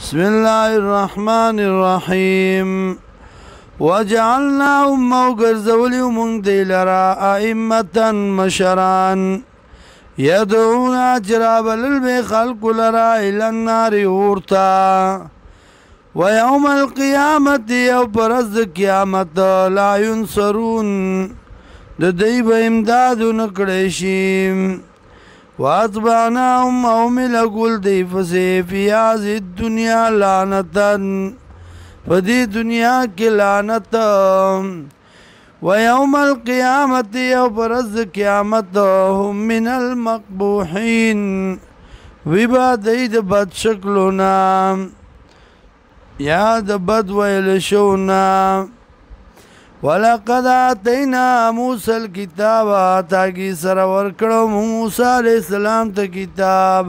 بسم الله الرحمن الرحيم وجعلناهم وغرزولي من ديلرا أئمة مشران يدعون جراب للبخلق لرا إلى النار ورتا ويوم القيامة يوبرز قيامة لا ينصرون دديب امداد نكريشيم واتبعناهم اومل قل دی فسی فی هذه الدنیا لعنتا فدی دنیا کی لعنت ويوم القيامة يوبرز قیامت هم من المقبوحين ویبا دید بد شکلونا یا د بد ویل شونا ولقد آتینا موسی الكتاب تاکی سر ورکڑو موسی علیہ السلام تا کتاب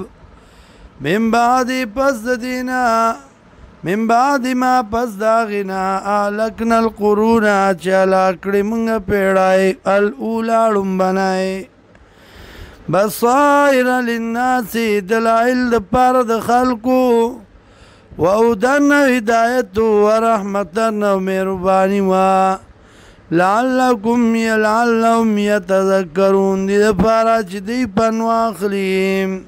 من بعد پس دینا من بعد ما پس داغنا آلکنا القرون چالا کڑی منگ پیڑائی الاولا بنائی بصائر للناس دلائل پارد خلقو وَأُدَنَّ هِدَايَةُ وَرَحْمَةً وَمِرُبَانِ لَعَلَّهُمْ يَتَذَكَّرُونَ دي دپارا چی دی پنوا خلیم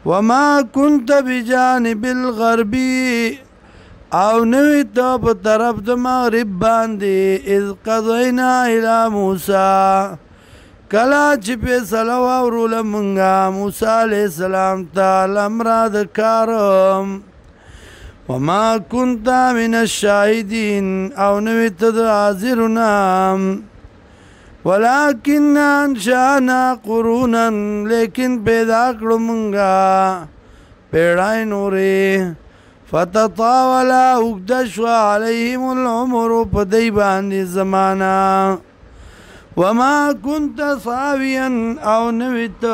وَمَا كُنْتَ بِجَانِبِ الْغَرْبِ او نوی تو پا طرف دا مغرب باندی اذ قضینا الى موسیٰ کلا چی پیسلو اورول منگا موسیٰ علیہ السلام تا الامراد کارم وما كنت من الشاهدين او نویت دا حاضرنا ولكن انشانا قرونا لیکن پیدا کرمنگا پیڑائی نوری فتطاولا اگدشوا علیہم العمر پدی باندی زمانا وما كنت صاویا او نویت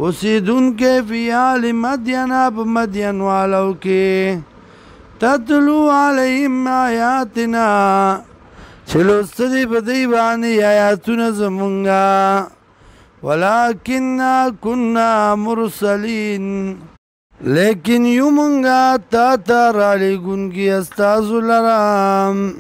وسیدون کے فی آل مدین اب مدین والو کے تتلو علیہم آیاتنا چلوستدی بدی بانی آیاتنا زمونگا ولیکننا کننا مرسلین لیکن یو منگا تا تا رالی گن کی استازو لرام